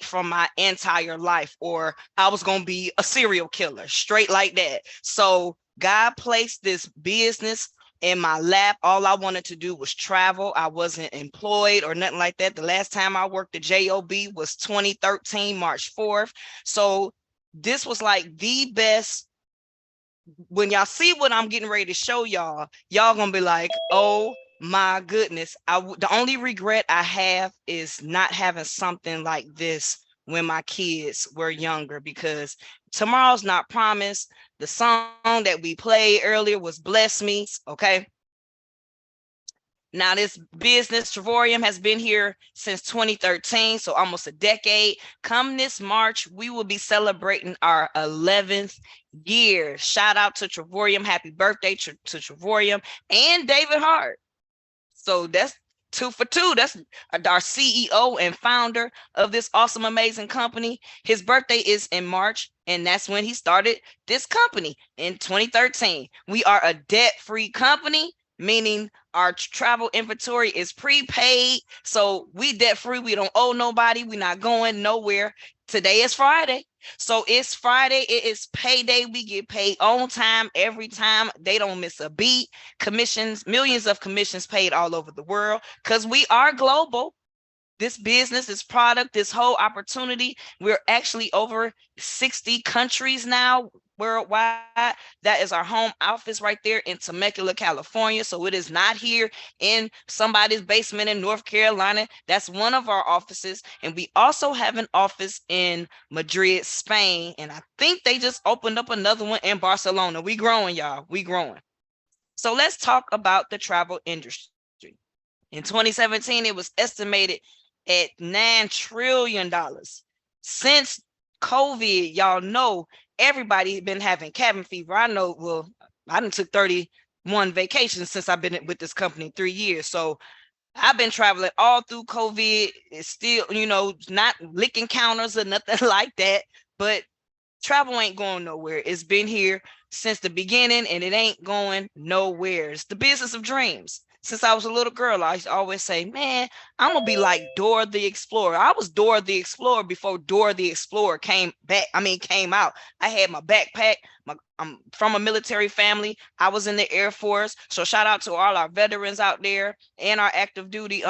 from my entire life, or I was going to be a serial killer, straight like that. So God placed this business in my lap. All I wanted to do was travel. I wasn't employed or nothing like that. The last time I worked at JOB was 2013, March 4th. So this was like the best. When y'all see what I'm getting ready to show y'all, y'all gonna be like, oh my goodness. The only regret I have is not having something like this when my kids were younger, because tomorrow's not promised. The song that we played earlier was Bless Me, okay? Now, this business, Travorium, has been here since 2013, so almost a decade. Come this March, we will be celebrating our 11th year. Shout out to Travorium. Happy birthday to Travorium and David Hart. So that's 2 for 2. That's our CEO and founder of this awesome, amazing company. His birthday is in March, and that's when he started this company in 2013. We are a debt-free company, meaning our travel inventory is prepaid. So we debt-free. We don't owe nobody. We're not going nowhere. Today is Friday. So it's Friday. It is payday. We get paid on time every time. They don't miss a beat. Commissions, millions of commissions paid all over the world, because we are global. This business, this product, this whole opportunity, we're actually over 60 countries now worldwide. That is our home office right there in Temecula, California. So it is not here in somebody's basement in North Carolina. That's one of our offices. And we also have an office in Madrid, Spain. And I think they just opened up another one in Barcelona. We growing, y'all. We growing. So let's talk about the travel industry. In 2017, it was estimated at $9 trillion. Since COVID, y'all know everybody been having cabin fever. I know, well, I done took 31 vacations since I've been with this company 3 years. So I've been traveling all through COVID. It's still, not licking counters or nothing like that, but travel ain't going nowhere. It's been here since the beginning, and it ain't going nowhere. It's the business of dreams. Since I was a little girl, I used to always say, man, I'm gonna be like Dora the Explorer. I was Dora the Explorer before Dora the Explorer came out. I had my backpack. I'm from a military family. I was in the Air Force. So shout out to all our veterans out there and our active duty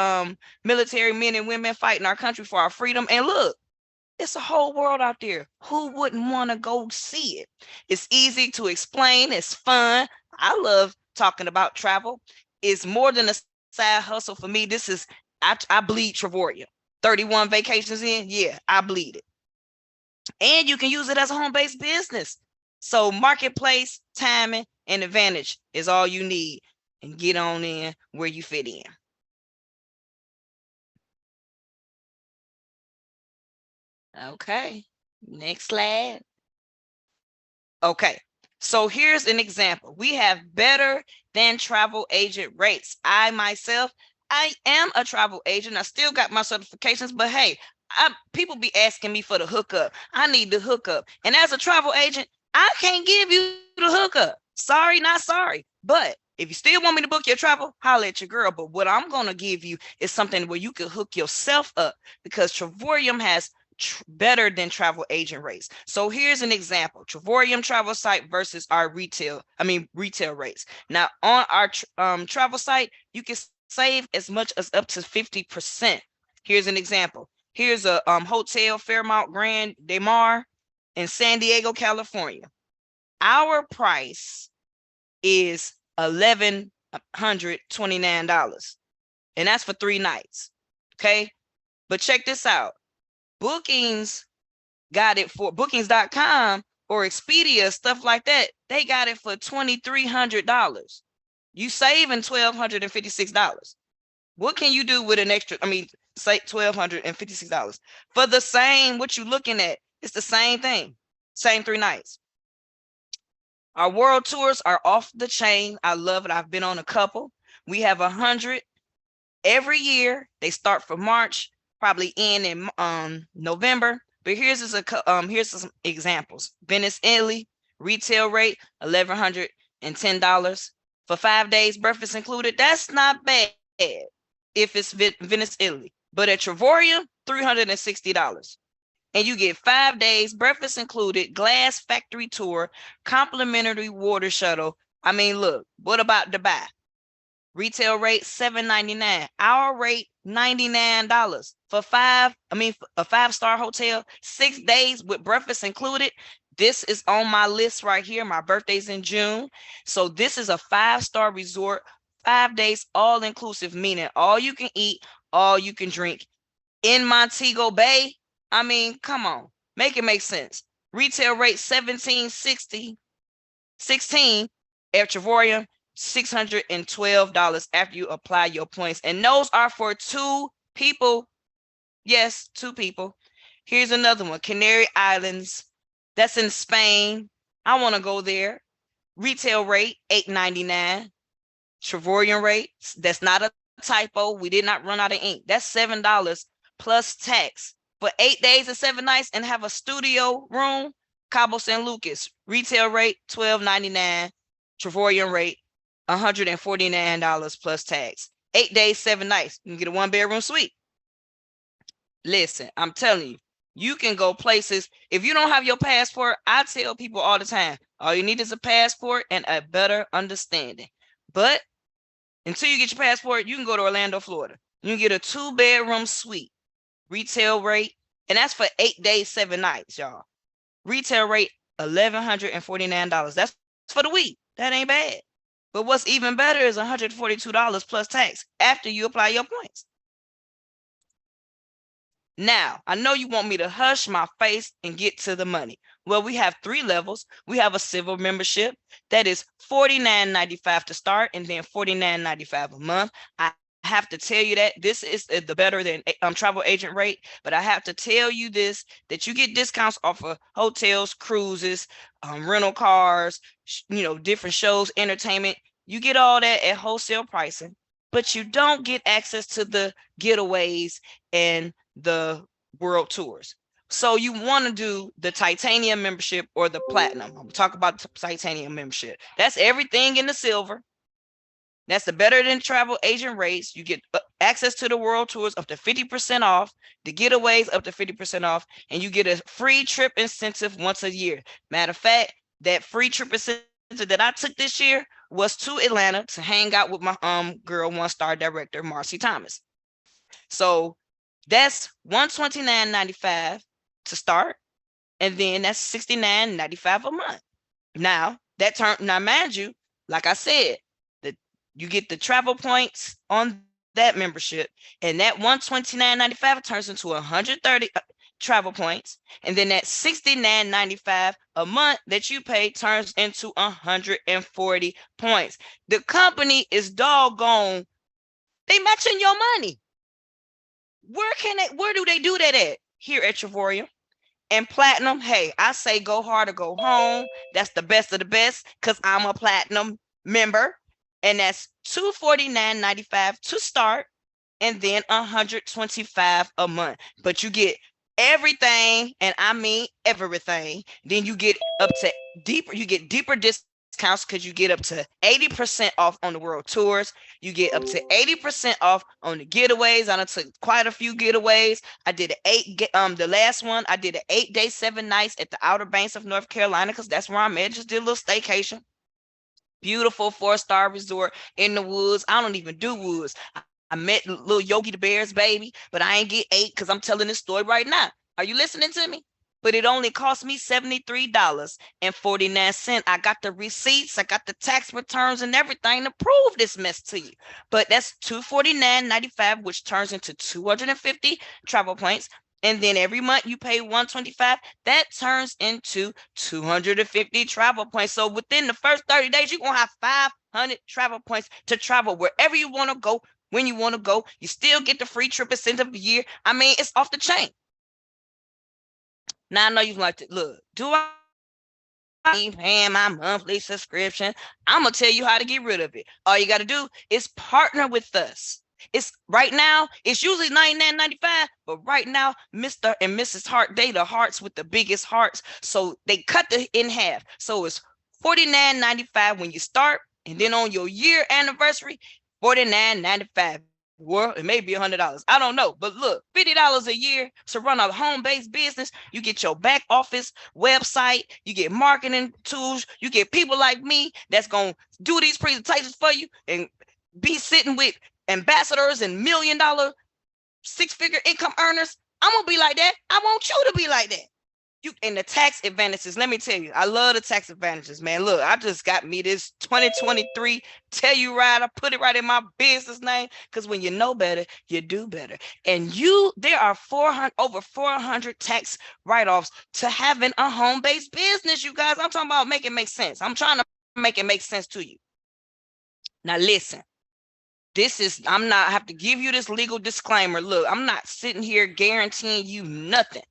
military men and women fighting our country for our freedom. And look, it's a whole world out there. Who wouldn't want to go see it? It's easy to explain. It's fun. I love talking about travel. It's more than a side hustle for me. This is, I bleed Travorium. 31 vacations in, yeah, I bleed it. And you can use it as a home-based business. So marketplace, timing, and advantage is all you need. And get on in where you fit in. Okay, next slide. Okay, so here's an example. We have better than travel agent rates. I myself, I am a travel agent. I still got my certifications, but hey, people be asking me for the hookup. I need the hookup. And as a travel agent, I can't give you the hookup. Sorry, not sorry. But if you still want me to book your travel, holla at your girl. But what I'm going to give you is something where you can hook yourself up, because Travorium has better than travel agent rates. So here's an example: Travorium travel site versus our retail rates. Now on our travel site, you can save as much as up to 50%. Here's an example. Here's a hotel, Fairmont Grand de Mar in San Diego, California. Our price is $1,129, and that's for 3 nights. Okay, but check this out. Bookings got it for bookings.com or Expedia, stuff like that. They got it for $2,300. You saving $1,256. What can you do with an extra? Say $1,256 for the same. What you looking at? It's the same thing. Same 3 nights. Our world tours are off the chain. I love it. I've been on a couple. We have 100 every year. They start from March, probably end in November. But here's some examples. Venice, Italy, retail rate $1,110 for 5 days, breakfast included. That's not bad if it's Venice, Italy. But at Travorium, $360. And you get 5 days, breakfast included, glass factory tour, complimentary water shuttle. I mean, look, what about Dubai? Retail rate $7.99. Our rate $99 for a 5-star hotel, 6 days with breakfast included. This is on my list right here. My birthday's in June. So this is a 5-star resort, 5 days, all inclusive, meaning all you can eat, all you can drink in Montego Bay. I mean, come on, make it make sense. Retail rate $17.60, 16 at Travorium, $612 after you apply your points. And those are for 2 people. Yes, 2 people. Here's another one, Canary Islands. That's in Spain. I want to go there. Retail rate, $8.99. Travorium rate, that's not a typo. We did not run out of ink. That's $7 plus tax for 8 days and 7 nights and have a studio room. Cabo San Lucas, retail rate $12.99. Travorium rate $149 plus tax. 8 days, 7 nights. You can get a 1-bedroom suite. Listen, I'm telling you, you can go places. If you don't have your passport, I tell people all the time, all you need is a passport and a better understanding. But until you get your passport, you can go to Orlando, Florida. You can get a 2-bedroom suite. Retail rate, and that's for 8 days, 7 nights, y'all. Retail rate, $1,149. That's for the week. That ain't bad. But what's even better is $142 plus tax after you apply your points. Now, I know you want me to hush my face and get to the money. Well, we have 3 levels. We have a silver membership that is $49.95 to start and then $49.95 a month. I have to tell you that this is the better than travel agent rate, but I have to tell you this, that you get discounts off of hotels, cruises, rental cars, different shows, entertainment. You get all that at wholesale pricing, but you don't get access to the getaways and the world tours. So you want to do the titanium membership or the platinum. I'm gonna talk about the titanium membership. That's everything in the silver. That's the better than travel agent rates. You get access to the world tours up to 50% off, the getaways up to 50% off, and you get a free trip incentive once a year. Matter of fact, that free trip incentive that I took this year was to Atlanta to hang out with my girl, 1-star director, Marcy Thomas. So that's $129.95 to start, and then that's $69.95 a month. Now mind you, like I said, that you get the travel points on that membership, and that $129.95 turns into 130 travel points, and then that $69.95 a month that you pay turns into 140 points. The company is doggone, they matching your money. Where do they do that at? Here at Travorium. And platinum, hey, I say go hard or go home. That's the best of the best because I'm a platinum member. And that's $249.95 to start and then $125 a month. But you get everything, and I mean everything. Then you get deeper discounts because you get up to 80% off on the world tours. You get up to 80% off on the getaways. I took quite a few getaways. I did the last one, I did an 8 day, 7 nights at the Outer Banks of North Carolina because that's where I'm at. Just did a little staycation. Beautiful 4-star resort in the woods. I don't even do woods. I met little Yogi the Bear's baby, but I ain't get 8 because I'm telling this story right now. Are you listening to me? But it only cost me $73.49. I got the receipts, I got the tax returns and everything to prove this mess to you. But that's $249.95, which turns into 250 travel points. And then every month you pay $125. That turns into 250 travel points. So within the first 30 days, you're going to have 500 travel points to travel wherever you want to go, when you want to go. You still get the free trip incentive a year. I mean, it's off the chain. Now I know you like to look, do I paying my monthly subscription? I'm gonna tell you how to get rid of it. All you got to do is partner with us. It's right now, it's usually $99.95, but right now, Mr. and Mrs. Hart, they the hearts with the biggest hearts. So they cut it in half. So it's $49.95 when you start, and then on your year anniversary, $49.95. Well, it may be $100. I don't know. But look, $50 a year to run a home-based business. You get your back office website. You get marketing tools. You get people like me that's going to do these presentations for you and be sitting with ambassadors and $1 million, six-figure income earners. I'm going to be like that. I want you to be like that. You and the tax advantages, let me tell you, I love the tax advantages, man. Look, I just got me this 2023 Tell You Right. I put it right in my business name, because when you know better, you do better. And there are over 400 tax write-offs to having a home-based business, you guys. I'm talking about make it make sense. I'm trying to make it make sense to you. Now listen, I have to give you this legal disclaimer. Look, I'm not sitting here guaranteeing you nothing.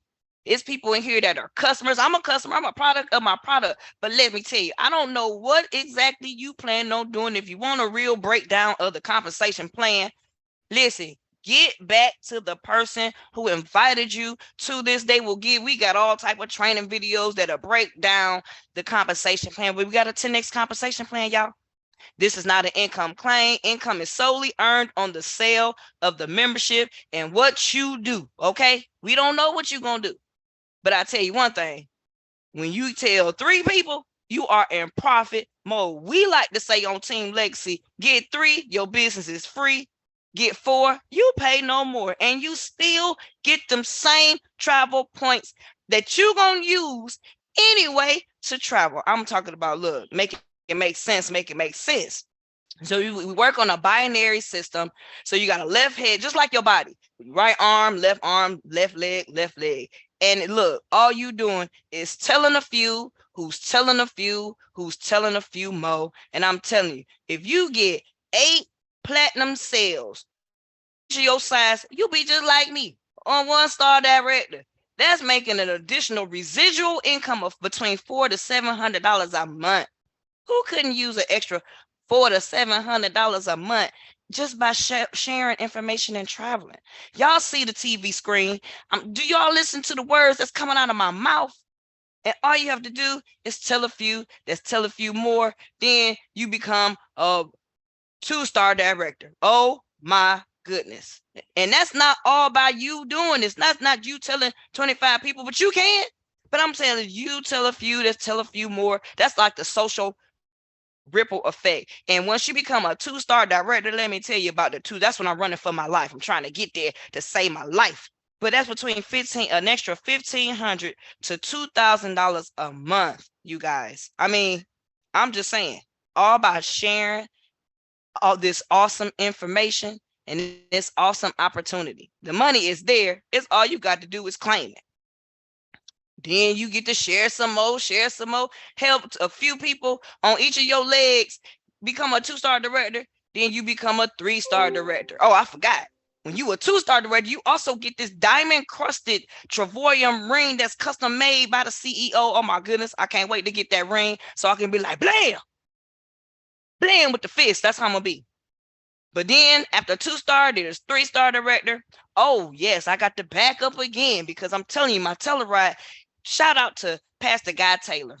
It's people in here that are customers. I'm a customer. I'm a product of my product. But let me tell you, I don't know what exactly you plan on doing. If you want a real breakdown of the compensation plan, listen, get back to the person who invited you to this. We got all type of training videos that'll break down the compensation plan. But we got a 10X compensation plan, y'all. This is not an income claim. Income is solely earned on the sale of the membership and what you do, okay? We don't know what you're going to do. But I tell you one thing, when you tell 3 people, you are in profit mode. We like to say on Team Legacy, get 3, your business is free. Get 4, you pay no more. And you still get them same travel points that you're going to use anyway to travel. I'm talking about, look, make it make sense, make it make sense. So we work on a binary system. So you got a left head, just like your body. Right arm, left leg, left leg. And look, all you doing is telling a few, who's telling a few, who's telling a few more. And I'm telling you, if you get 8 platinum sales to your size, you'll be just like me on 1-star director. That's making an additional residual income of between $400 to $700 a month. Who couldn't use an extra $400 to $700 a month just by sharing information and traveling? Y'all see the TV screen. Do y'all listen to the words that's coming out of my mouth? And all you have to do is tell a few, tell a few more. Then you become a 2-star director. Oh my goodness. And that's not all by you doing this. That's not you telling 25 people, but you can. But I'm saying you tell a few, tell a few more. That's like the social ripple effect. And once you become a 2-star director, let me tell you about the 2. That's when I'm running for my life. I'm trying to get there to save my life. But that's between an extra $1,500 to $2,000 a month, you guys. I mean, I'm just saying, all about sharing all this awesome information and this awesome opportunity. The money is there. It's all you got to do is claim it. Then you get to share some more, help a few people on each of your legs, become a 2-star director. Then you become a 3-star director. Oh, I forgot. When you a 2-star director, you also get this diamond crusted Travorium ring that's custom made by the CEO. Oh my goodness. I can't wait to get that ring so I can be like, blam, blam with the fist. That's how I'm gonna be. But then after 2-star, there's 3-star director. Oh yes, I got to back up again because I'm telling you, my Telluride. Shout out to Pastor Guy Taylor.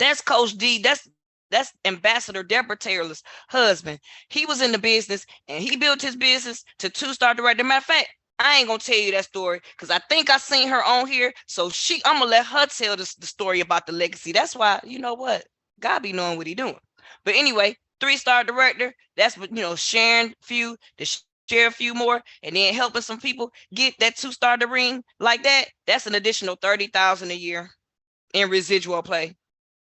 That's Coach D. That's Ambassador Deborah Taylor's husband. He was in the business and he built his business to 2-star director. Matter of fact, I ain't gonna tell you that story because I think I seen her on here. So I'm gonna let her tell the story about the legacy. That's why, you know what? God be knowing what he doing. But anyway, 3-star director. That's what, sharing few to share a few more, and then helping some people get that 2-star ring like that. That's an additional $30,000 a year in residual play.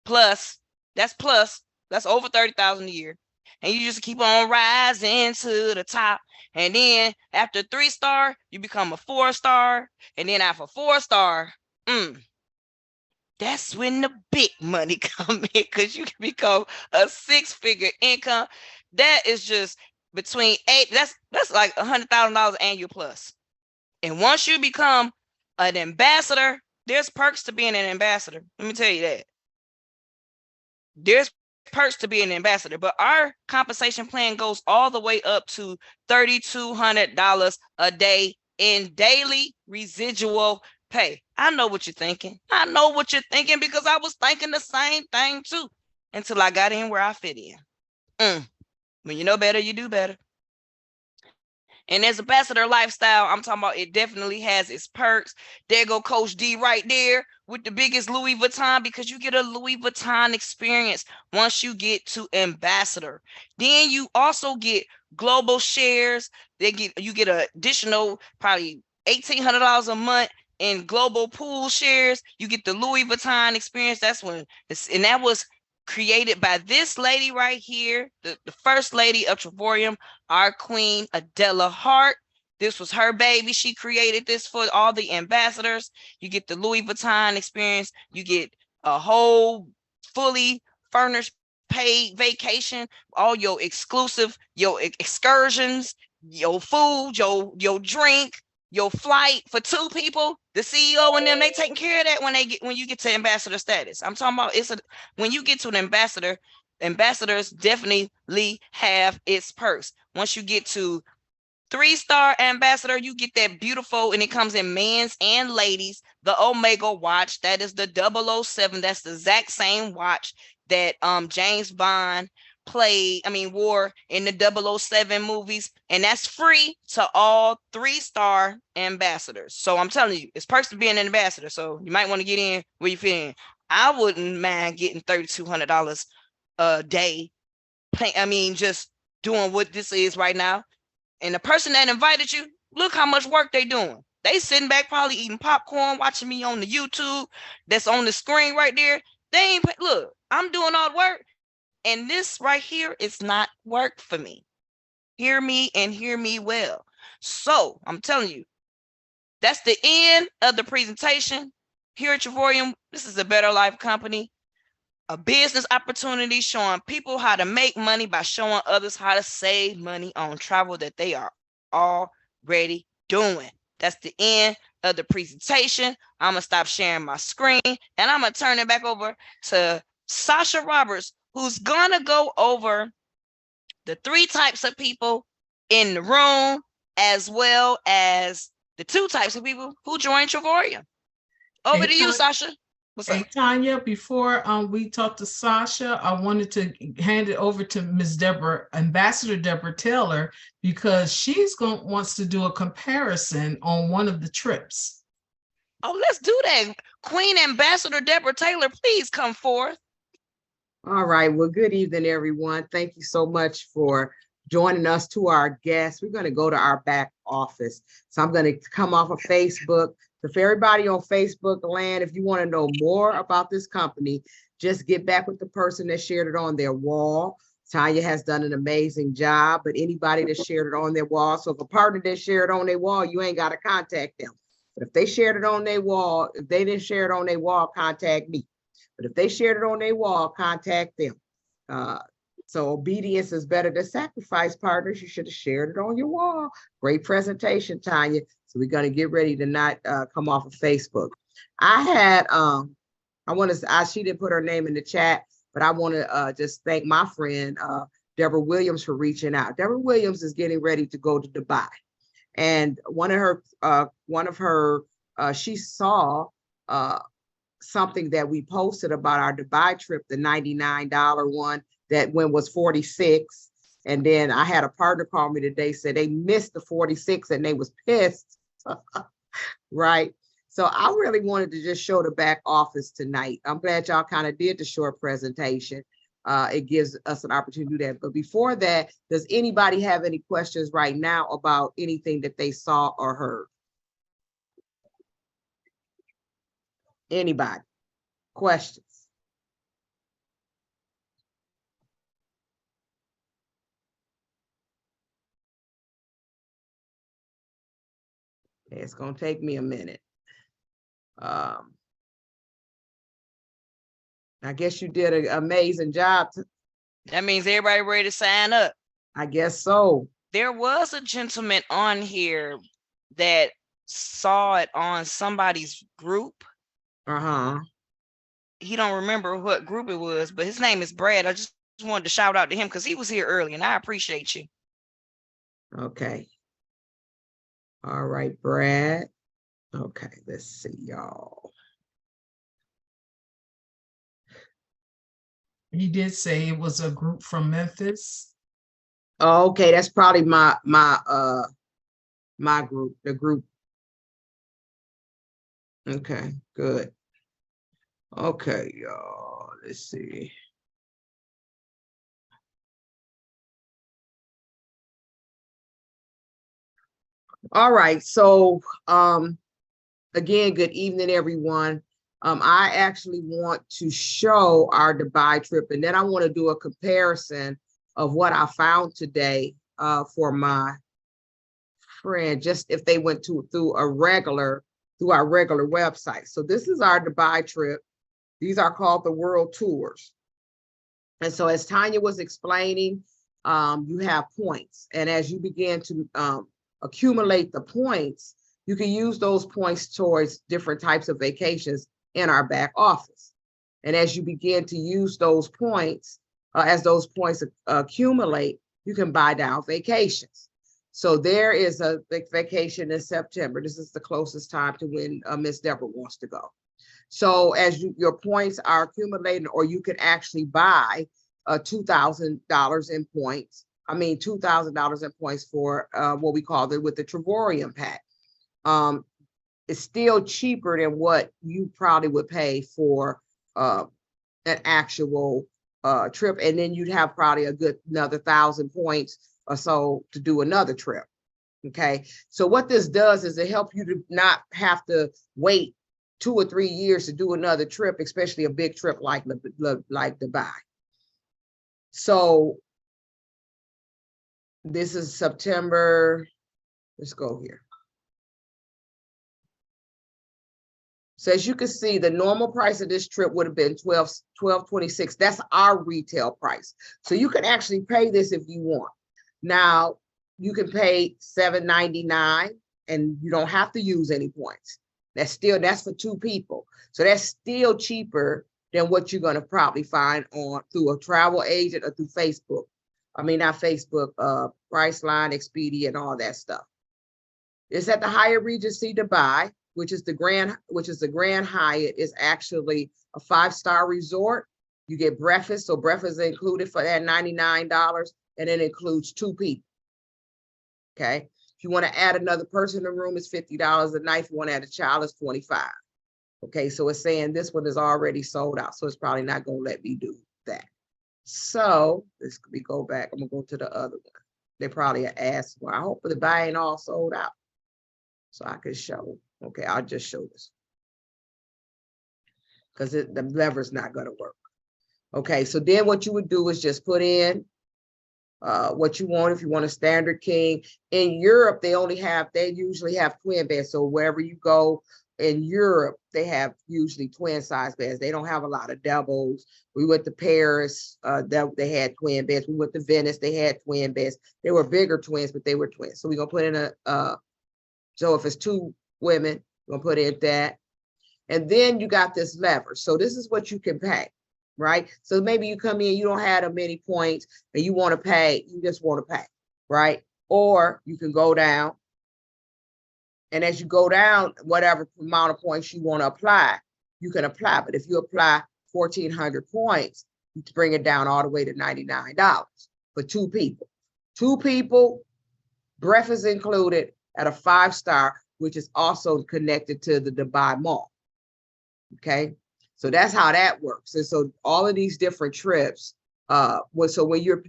That's over $30,000 a year. And you just keep on rising to the top. And then after 3-star, you become a 4-star. And then after 4-star, that's when the big money come in, because you can become a 6-figure income. That is just between 8, that's like $100,000 annual plus. And once you become an ambassador, there's perks to being an ambassador. Let me tell you that. There's perks to being an ambassador, but our compensation plan goes all the way up to $3,200 a day in daily residual pay. I know what you're thinking. I know what you're thinking because I was thinking the same thing too until I got in where I fit in. When you know better, you do better. And as ambassador lifestyle, I'm talking about it definitely has its perks. There go Coach D right there with the biggest Louis Vuitton, because you get a Louis Vuitton experience once you get to ambassador. Then you also get global shares. You get an additional probably $1,800 a month in global pool shares. You get the Louis Vuitton experience. And that was created by this lady right here, the first lady of Travorium, our queen Adela Hart. This was her baby. She created this for all the ambassadors. You get the Louis Vuitton experience. You get a whole fully furnished paid vacation, all your exclusive, your excursions, your food, your drink, your flight for 2 people. The CEO and them, they taking care of that when you get to ambassador status. I'm talking about when you get to an ambassador, ambassadors definitely have its perks. Once you get to 3-star ambassador, you get that beautiful, and it comes in men's and ladies, the Omega watch. That is the 007. That's the exact same watch that James Bond wore in the 007 movies, and that's free to all 3-star ambassadors. So I'm telling you, it's perks to being an ambassador. So you might want to get in where you fit in. I wouldn't mind getting $3,200 a day. Just doing what this is right now. And the person that invited you, look how much work they doing. They sitting back probably eating popcorn, watching me on the YouTube that's on the screen right there. They ain't look, I'm doing all the work. And this right here is not work for me. Hear me and hear me well. So I'm telling you, that's the end of the presentation. Here at Travorium, this is a Better Life company, a business opportunity showing people how to make money by showing others how to save money on travel that they are already doing. That's the end of the presentation. I'm gonna stop sharing my screen and I'm gonna turn it back over to Sasha Roberts, who's gonna go over the 3 types of people in the room, as well as the 2 types of people who join Travorium. Over to you, Sasha. What's up? Hey, Tanya, before we talk to Sasha, I wanted to hand it over to Ms. Deborah, Ambassador Deborah Taylor, because she's wants to do a comparison on one of the trips. Oh, let's do that. Queen Ambassador Deborah Taylor, please come forth. All right. Well, good evening, everyone. Thank you so much for joining us. To our guests, we're going to go to our back office. So I'm going to come off of Facebook. So for everybody on Facebook land, if you want to know more about this company, just get back with the person that shared it on their wall. Tanya has done an amazing job, but anybody that shared it on their wall. So if a partner that shared it on their wall, you ain't got to contact them. But if they shared it on their wall, if they didn't share it on their wall, contact me. But if they shared it on their wall, contact them. So obedience is better than sacrifice, partners. You should have shared it on your wall. Great presentation, Tanya. So we're going to get ready to not come off of Facebook. She didn't put her name in the chat, but I want to just thank my friend, Deborah Williams, for reaching out. Deborah Williams is getting ready to go to Dubai. And she saw something that we posted about our Dubai trip, the $99 one, that one was $46. And then I had a partner call me today, said they missed the $46 and they was pissed. Right. So I really wanted to just show the back office tonight. I'm glad y'all kind of did the short presentation. It gives us an opportunity to do that. But before that, does anybody have any questions right now about anything that they saw or heard? Anybody? Questions? It's going to take me a minute. I guess you did an amazing job. That means everybody ready to sign up. I guess so. There was a gentleman on here that saw it on somebody's group. He don't remember what group it was, but his name is Brad. I just wanted to shout out to him because he was here early, and I appreciate you. Okay. All right, Brad. Okay, let's see, y'all. He did say it was a group from Memphis. Okay, that's probably my My group, the group. Okay, good. Okay, y'all, let's see. All right, so again, good evening, everyone. I actually want to show our Dubai trip, and then I want to do a comparison of what I found today for my friend, just if they went through our regular website. So this is our Dubai trip. These are called the World Tours. And so as Tanya was explaining, you have points. And as you begin to accumulate the points, you can use those points towards different types of vacations in our back office. And as you begin to use those points, as those points accumulate, you can buy down vacations. So there is a vacation in September. This is the closest time to when Miss Deborah wants to go. So as your points are accumulating, or you can actually buy $2,000 in points. I mean, $2,000 in points for what we call it with the Trevorium pack. It's still cheaper than what you probably would pay for an actual trip. And then you'd have probably another 1,000 points or so to do another trip. Okay. So what this does is it helps you to not have to wait 2 or 3 years to do another trip, especially a big trip like Dubai. So this is September. Let's go here. So as you can see, the normal price of this trip would have been $12.26. That's our retail price. So you can actually pay this if you want. Now you can pay $7.99 and you don't have to use any points. That's for 2 people. So that's still cheaper than what you're going to probably find through a travel agent or through Facebook. I mean, not Facebook, Priceline, Expedia, and all that stuff. It's at the Hyatt Regency Dubai, which is the Grand Hyatt. Is actually a 5-star resort. You get breakfast, so breakfast is included for that $99, and it includes 2 people. Okay. If you want to add another person in the room, it's $50 a night. If you want to add a child, it's $25. Okay, so it's saying this one is already sold out, so it's probably not going to let me do that. So let me go back. I'm going to go to the other one. They probably asked, well, I hope the buy ain't all sold out. So I can show. Okay, I'll just show this. Because the lever's not going to work. Okay, so then what you would do is just put in what you want. If you want a standard king. In Europe, they usually have twin beds. So wherever you go in Europe, they have usually twin size beds. They don't have a lot of doubles. We went to Paris, they had twin beds. We went to Venice, they had twin beds. They were bigger twins, but they were twins. So we're gonna put in so if it's 2 women, we're gonna put in that. And then you got this lever. So this is what you can pay, right? So maybe you come in, you don't have that many points and you want to pay, you just want to pay, right? Or you can go down. And as you go down, whatever amount of points you want to apply, you can apply. But if you apply 1,400 points, you can bring it down all the way to $99 for 2 people. 2 people, breakfast included at a 5-star, which is also connected to the Dubai Mall. Okay, so that's how that works. And so all of these different trips, so when you're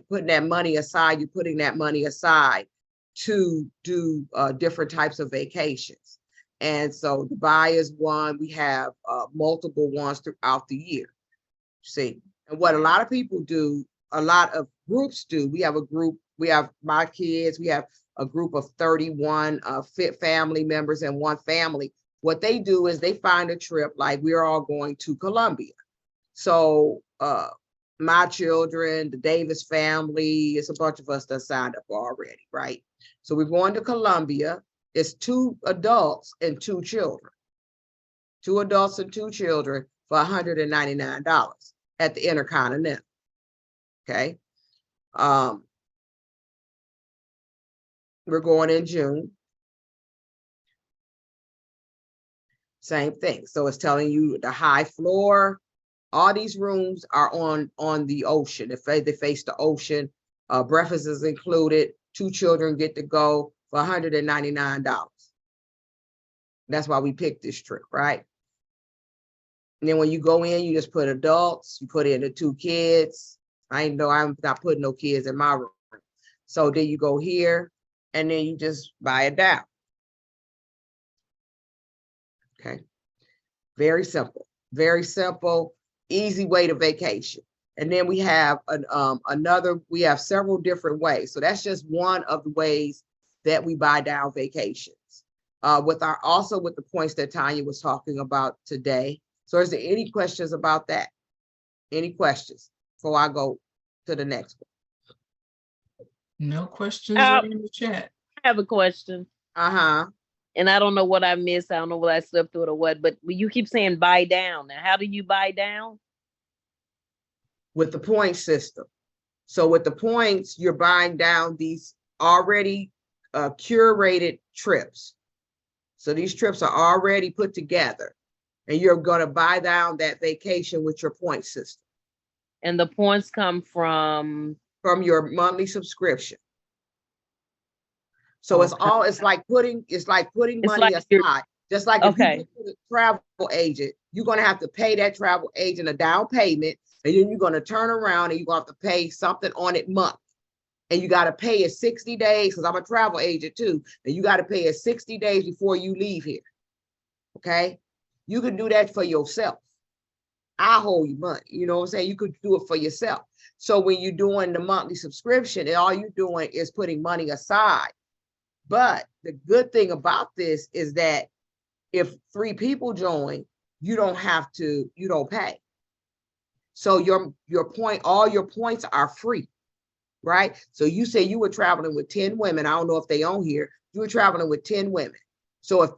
putting that money aside, you're putting that money aside to do different types of vacations. And so Dubai is one. We have multiple ones throughout the year. See, and what a lot of people do, a lot of groups do, we have a group, we have my kids, we have a group of 31 fit family members in one family. What they do is they find a trip, like we're all going to Colombia. So my children, the Davis family, it's a bunch of us that signed up already, right? So we're going to Colombia. It's 2 adults and 2 children. 2 adults and 2 children for $199 at the Intercontinental. Okay. We're going in June. Same thing. So it's telling you the high floor. All these rooms are on the ocean. If they face the ocean, breakfast is included. 2 children get to go for $199. That's why we picked this trip, right? And then when you go in, you just put adults, you put in the 2 kids. I'm not putting no kids in my room. So then you go here and then you just buy it down. Okay. Very simple, easy way to vacation. And then we have we have several different ways. So that's just one of the ways that we buy down vacations. With the points that Tanya was talking about today. So is there any questions about that? Any questions before I go to the next one? No questions in the chat. I have a question. And I don't know what I missed. I don't know whether I slipped through it or what, but you keep saying buy down. Now, how do you buy down? With the point system. So with the points, you're buying down these already curated trips. So these trips are already put together and you're going to buy down that vacation with your point system. And the points come from your monthly subscription. So it's like putting money aside. Just like if you go to a travel agent, you're going to have to pay that travel agent a down payment, and then you're going to turn around and you're going to have to pay something on it monthly. And you got to pay it 60 days, because I'm a travel agent too, and you got to pay it 60 days before you leave here. Okay? You can do that for yourself. I hold you money. You know what I'm saying? You could do it for yourself. So when you're doing the monthly subscription, and all you're doing is putting money aside. But the good thing about this is that if 3 people join, you don't pay. So all your points are free, right? So you say you were traveling with 10 women. I don't know if they on here. You were traveling with 10 women. So if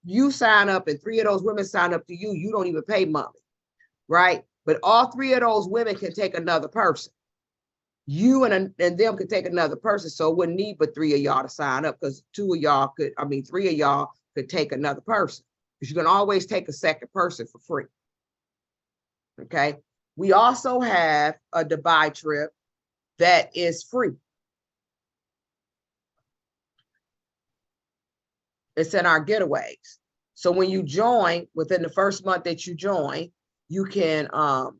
you sign up and 3 of those women sign up to you, you don't even pay money, right? But all 3 of those women can take another person. You and them could take another person. So it wouldn't need but 3 of y'all to sign up, because 3 of y'all could take another person, because you can always take a second person for free. Okay. We also have a Dubai trip that is free. It's in our getaways. So when you join, within the first month that you join, you can, oh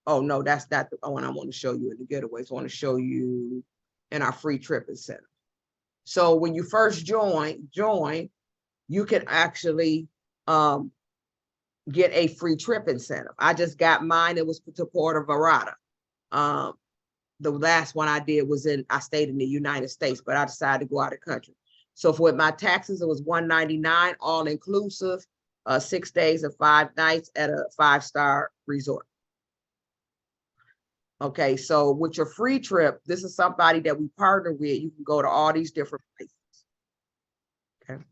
no, that's not the one I want to show you in the getaways. I want to show you in our free trip incentive. So when you first join, you can actually get a free trip incentive. I just got mine. It was to Puerto Vallarta. The last one I did was I stayed in the United States, but I decided to go out of country. So for my taxes, it was $199 all inclusive, 6 days and 5 nights at a 5-star resort. Okay, so with your free trip, this is somebody that we partner with. You can go to all these different places. Okay,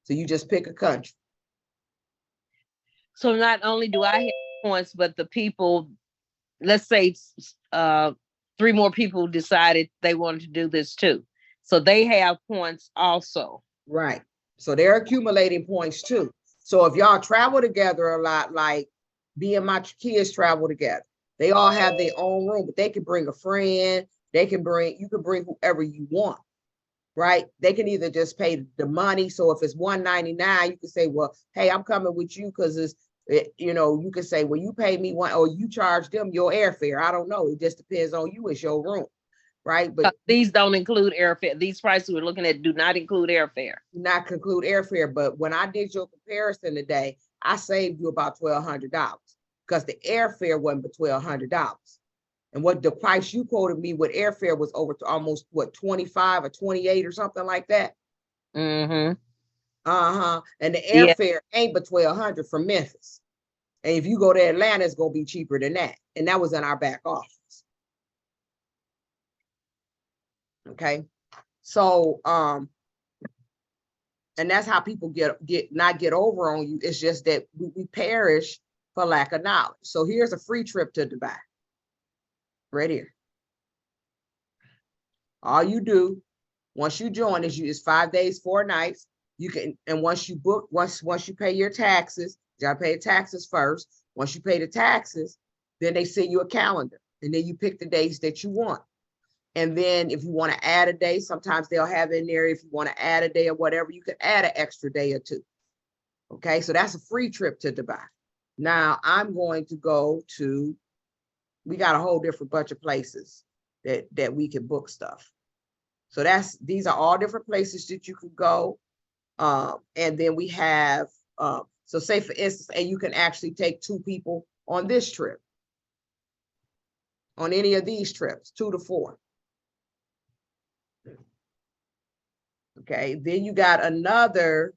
so you just pick a country. So not only do I have points, but the people, let's say 3 more people decided they wanted to do this too. So they have points also. Right. So they're accumulating points too. So if y'all travel together a lot, like me and my kids travel together, they all have their own room, but they can bring a friend. You can bring whoever you want, right? They can either just pay the money. So if it's $199, you can say, well, hey, I'm coming with you because you can say, well, you pay me one, or you charge them your airfare. I don't know. It just depends on you. It's your room, right? But these don't include airfare. These prices we're looking at do not include airfare. Not include airfare. But when I did your comparison today, I saved you about $1,200 because the airfare wasn't but $1,200. And what the price you quoted me with airfare was over to almost 25 or 28 or something like that. Mm-hmm. And the airfare ain't but $1,200 from Memphis. And if you go to Atlanta, it's gonna be cheaper than that. And that was in our back office. Okay. So and that's how people not get over on you. It's just that we perish for lack of knowledge. So here's a free trip to Dubai. Right here. All you do once you join is 5 days, 4 nights. You can, and once you book, once you pay your taxes, you gotta pay the taxes first. Once you pay the taxes, then they send you a calendar, and then you pick the days that you want. And then if you want to add a day, sometimes they'll have in there, if you want to add a day or whatever, you could add an extra day or two. Okay, so that's a free trip to Dubai. Now I'm going to go to, we got a whole different bunch of places that we can book stuff. So these are all different places that you could go. And then we have, so say for instance, and you can actually take 2 people on this trip, on any of these trips, 2 to 4. Okay, then you got another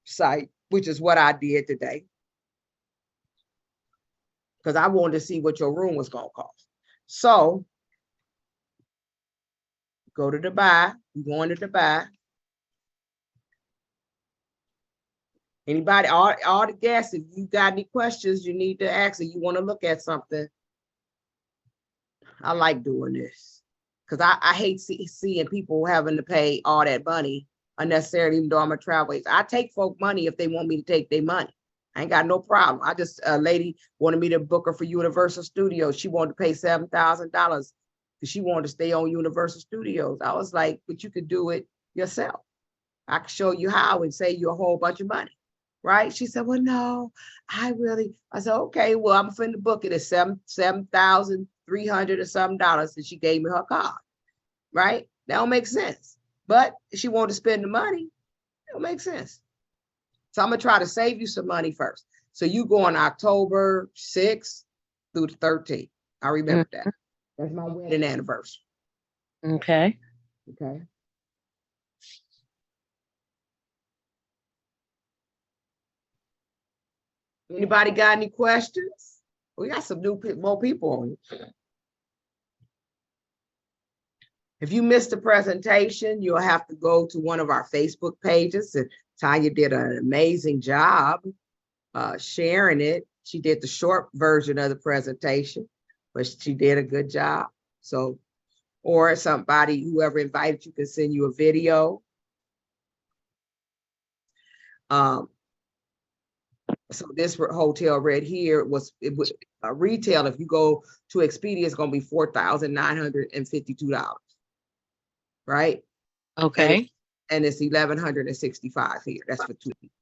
site, which is what I did today, because I wanted to see what your room was going to cost. So go to Dubai, you're going to Dubai. Anybody, all the guests, if you got any questions you need to ask, or you want to look at something, I like doing this because I hate seeing people having to pay all that money unnecessarily, even though I'm a travel agent. I take folk money if they want me to take their money. I ain't got no problem. I just, a lady wanted me to book her for Universal Studios. She wanted to pay $7,000 because she wanted to stay on Universal Studios. I was like, but you could do it yourself. I could show you how and save you a whole bunch of money. Right? She said, well, no, I said, okay, well, I'm finna book it at $7,300 or something dollars. And she gave me her card. Right? That don't make sense. But if she wanted to spend the money, it don't make sense. So I'm gonna try to save you some money first. So you go on October 6th through the 13th. I remember that. That's my wedding anniversary. Okay. Okay. Anybody got any questions? We got some more people on. If you missed the presentation, you'll have to go to one of our Facebook pages. And Tanya did an amazing job sharing it. She did the short version of the presentation, but she did a good job. So, or somebody, whoever invited you, can send you a video. So this hotel right here was retail. If you go to Expedia, it's going to be $4,952, right? Okay. And it's 1,165 here. That's for 2 people.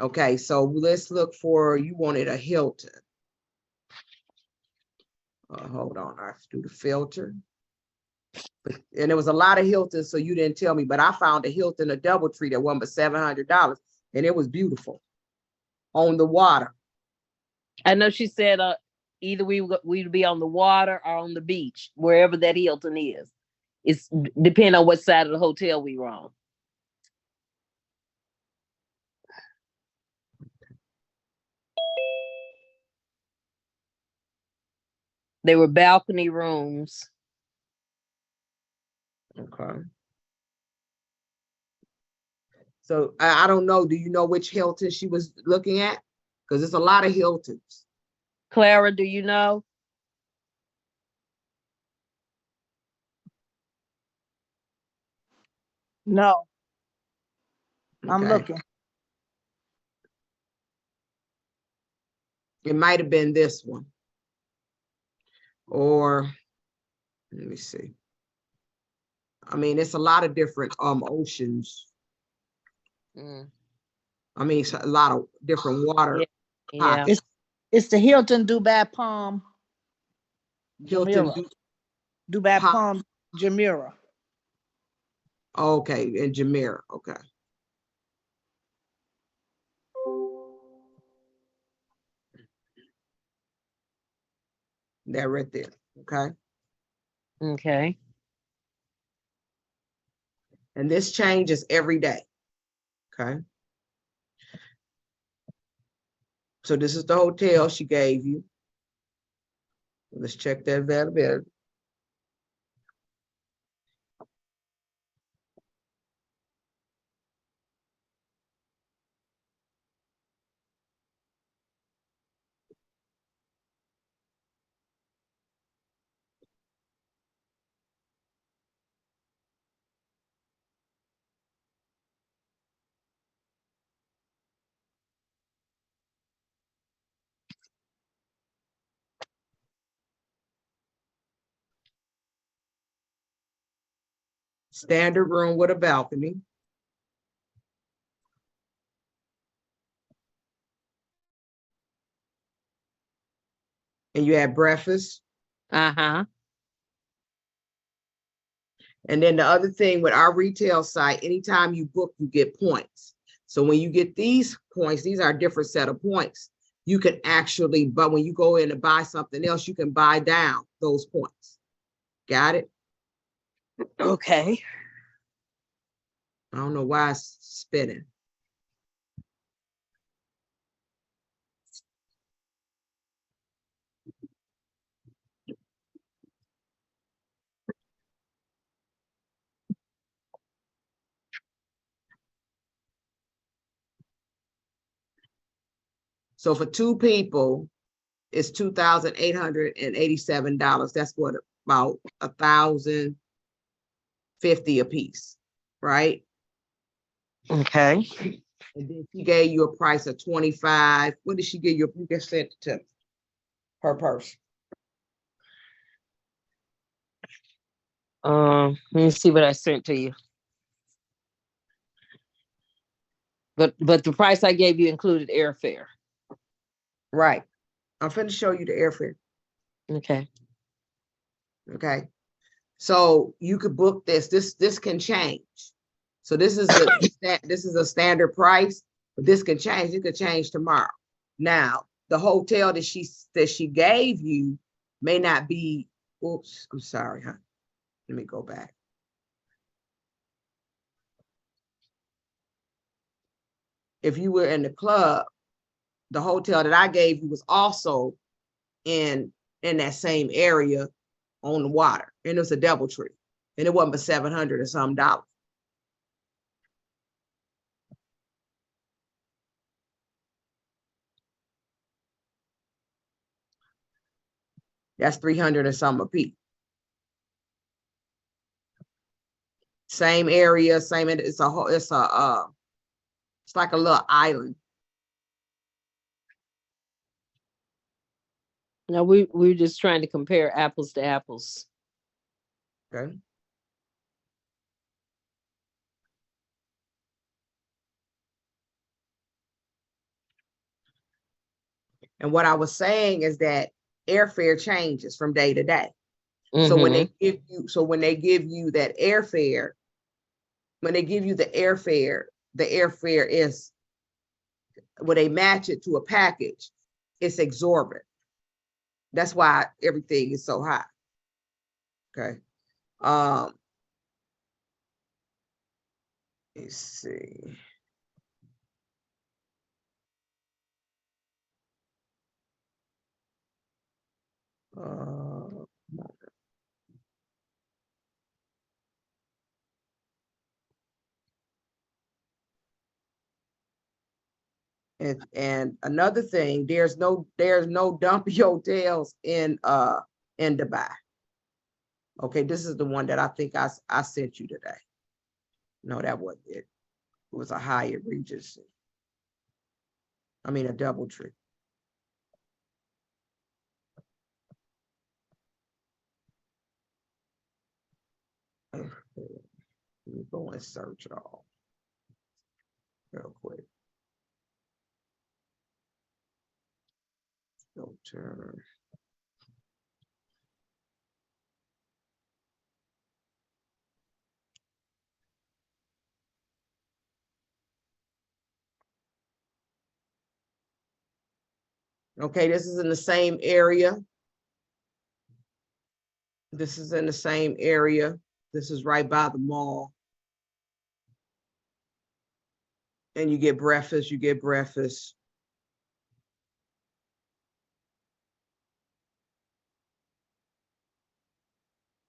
Okay, so let's look for, you wanted a Hilton. Hold on, I have to do the filter. And there was a lot of Hiltons, so you didn't tell me, but I found a Hilton, a DoubleTree that won but $700, and it was beautiful on the water. I know she said either we'd be on the water or on the beach, wherever that Hilton is. It's depending on what side of the hotel we were on. They were balcony rooms. Okay. So I don't know. Do you know which Hilton she was looking at? Because there's a lot of Hiltons. Clara, do you know? No. I'm Okay. looking. It might have been this one. Or let me see. I mean, it's a lot of different oceans. I mean, it's a lot of different water. Yeah. It's the Hilton Dubai Palm. Hilton Dubai Palm. Palm Jumeirah. Okay, in Jumeirah. Okay. That right there. Okay. Okay. And this changes every day. Okay. So this is the hotel she gave you. Let's check that availability. Standard room with a balcony. And you had breakfast. Uh-huh. And then the other thing with our retail site, anytime you book, you get points. So when you get these points, these are a different set of points. You can actually, but when you go in and buy something else, you can buy down those points. Got it? Okay. I don't know why it's spinning. So for two people, it's $2,887. That's what, about $1,050 a piece, right? Okay. And then she gave you a price of 25. What did she give you? You just sent it to her purse. Let me see what I sent to you. But the price I gave you included airfare. Right. I'm finna show you the airfare. Okay. Okay. So you could book this. This can change. So this is a standard price, but this can change. It could change tomorrow. Now, the hotel that she gave you may not be. Oops, I'm sorry, huh? Let me go back. If you were in the club, the hotel that I gave you was also in that same area on the water, and it was a DoubleTree, and it wasn't but $700 or some dollars. That's $300 or something a piece. Same area, same. It's like a little island. Now we're just trying to compare apples to apples. Okay. And what I was saying is that airfare changes from day to day. So when they give you that airfare, when they give you the airfare is, when they match it to a package, it's exorbitant. That's why everything is so high. Okay. Let's see. And another thing, there's no dumpy hotels in Dubai. Okay, this is the one that I think I sent you today. No, that wasn't it. It was a Hyatt Regency. I mean a DoubleTree. Let me go and search it all real quick. Filter. Okay, this is in the same area. This is in the same area. This is right by the mall. And you get breakfast,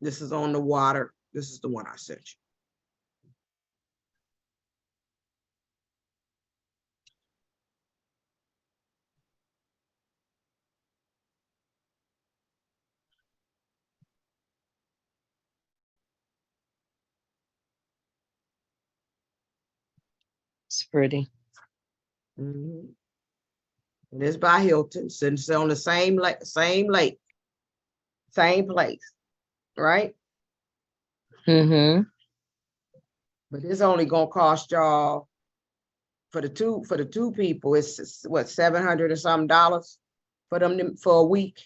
This is on the water. This is the one I sent you. It's pretty. Mm-hmm. And it's by Hilton, since it's on the same lake, same place, right? Mm-hmm. But it's only gonna cost y'all for the two people, it's what, $700 or something for them for a week?